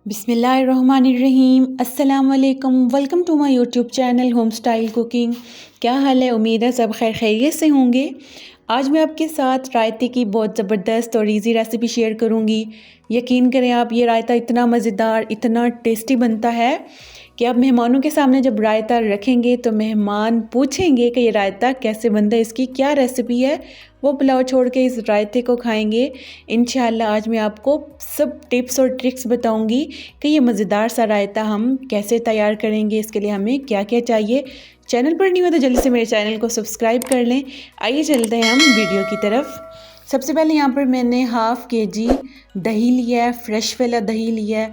बिस्मिल्लाहिर्रहमानिर्रहीम। अस्सलाम वालेकुम। Welcome to my YouTube channel home style cooking. क्या हाल है? उम्मीद है सब खैर खैरियत से होंगे। आज मैं आपके साथ रायते की बहुत ज़बरदस्त और इजी रेसिपी शेयर करूंगी। यकीन करें आप, ये रायता इतना मज़ेदार, इतना टेस्टी बनता है कि आप मेहमानों के सामने जब रायता रखेंगे तो मेहमान पूछेंगे कि ये रायता कैसे बनता है, इसकी क्या रेसिपी है। वो पुलाव छोड़ के इस रायते को खाएंगे। इंशाल्लाह आज मैं आपको सब टिप्स और ट्रिक्स बताऊंगी कि ये मज़ेदार सा रायता हम कैसे तैयार करेंगे, इसके लिए हमें क्या क्या चाहिए। चैनल पर नहीं हो तो जल्दी से मेरे चैनल को सब्सक्राइब कर लें। आइए चलते हैं हम वीडियो की तरफ। सबसे पहले यहाँ पर मैंने हाफ़ केजी दही लिया है, फ्रेश वाला दही लिया है।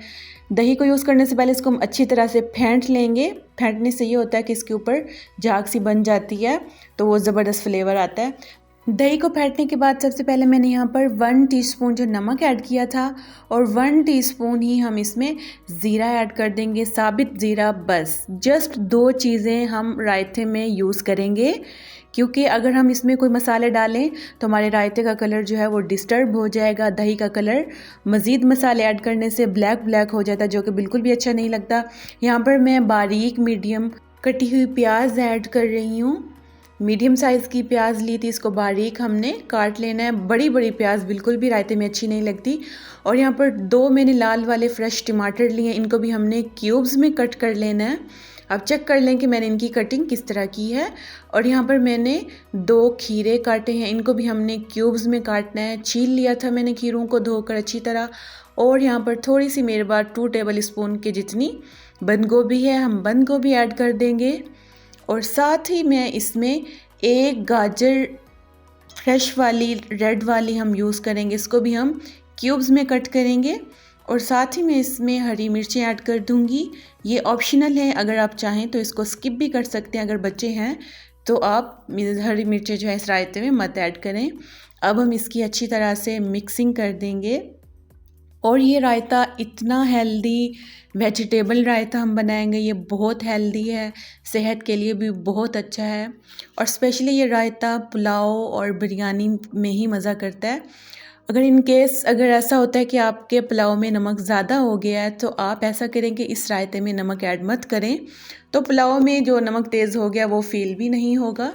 दही को यूज़ करने से पहले इसको हम अच्छी तरह से फेंट लेंगे। फेंटने से ये होता है कि इसके ऊपर झाग सी बन जाती है, तो वो ज़बरदस्त फ्लेवर आता है। दही को फेंटने के बाद सबसे पहले मैंने यहाँ पर 1 टीस्पून जो नमक ऐड किया था, और 1 टीस्पून ही हम इसमें ज़ीरा ऐड कर देंगे, साबित ज़ीरा। बस जस्ट 2 चीज़ें हम रायते में यूज़ करेंगे, क्योंकि अगर हम इसमें कोई मसाले डालें तो हमारे रायते का कलर जो है वो डिस्टर्ब हो जाएगा। दही का कलर मज़ीद मसाले ऐड करने से ब्लैक ब्लैक हो जाता है, जो कि बिल्कुल भी अच्छा नहीं लगता। यहाँ पर मैं बारीक मीडियम कटी हुई प्याज ऐड कर रही हूँ। मीडियम साइज़ की प्याज ली थी, इसको बारीक हमने काट लेना है। बड़ी बड़ी प्याज बिल्कुल भी रायते में अच्छी नहीं लगती। और यहाँ पर 2 मैंने लाल वाले फ्रेश टमाटर लिए हैं, इनको भी हमने क्यूब्स में कट कर लेना है। अब चेक कर लें कि मैंने इनकी कटिंग किस तरह की है। और यहाँ पर मैंने 2 खीरे काटे हैं, इनको भी हमने क्यूब्स में काटना है। छील लिया था मैंने खीरों को धोकर अच्छी तरह। और यहाँ पर थोड़ी सी मेरे पास 2 टेबल स्पून के जितनी बंद गोभी है, हम बंद गोभी ऐड कर देंगे। और साथ ही मैं इसमें 1 गाजर फ्रेश वाली रेड वाली हम यूज़ करेंगे, इसको भी हम क्यूब्स में कट करेंगे। और साथ ही मैं इसमें हरी मिर्चें ऐड कर दूंगी। ये ऑप्शनल है, अगर आप चाहें तो इसको स्किप भी कर सकते हैं। अगर बच्चे हैं तो आप हरी मिर्चें जो है इस रायते में मत ऐड करें। अब हम इसकी अच्छी तरह से मिक्सिंग कर देंगे। और ये रायता इतना हेल्दी वेजिटेबल रायता हम बनाएंगे, ये बहुत हेल्दी है, सेहत के लिए भी बहुत अच्छा है। और स्पेशली ये रायता पुलाव और बिरयानी में ही मज़ा करता है। अगर इन केस अगर ऐसा होता है कि आपके पुलाव में नमक ज़्यादा हो गया है, तो आप ऐसा करें कि इस रायते में नमक ऐड मत करें, तो पुलाव में जो नमक तेज़ हो गया वो फील भी नहीं होगा।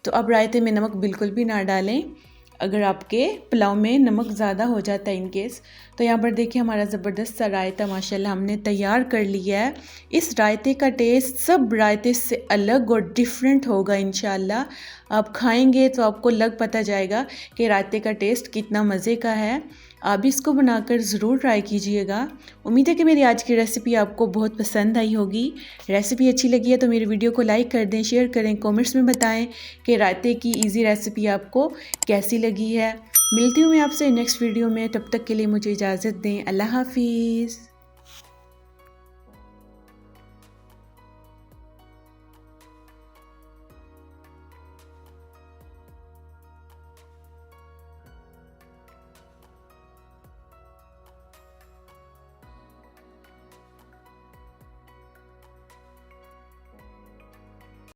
तो अब रायते में नमक बिल्कुल भी ना डालें अगर आपके पुलाव में नमक ज़्यादा हो जाता है इन केस। तो यहाँ पर देखिए हमारा ज़बरदस्त सा रायता माशाल्लाह हमने तैयार कर लिया है। इस रायते का टेस्ट सब रायते से अलग और डिफरेंट होगा इंशाल्लाह। आप खाएंगे तो आपको लग पता जाएगा कि रायते का टेस्ट कितना मज़े का है। आप भी इसको बनाकर ज़रूर ट्राई कीजिएगा। उम्मीद है कि मेरी आज की रेसिपी आपको बहुत पसंद आई होगी। रेसिपी अच्छी लगी है तो मेरी वीडियो को लाइक कर दें, शेयर करें, कमेंट्स में बताएं कि रायते की इजी रेसिपी आपको कैसी लगी है। मिलती हूँ मैं आपसे नेक्स्ट वीडियो में, तब तक के लिए मुझे इजाज़त दें। अल्लाह हाफिज़।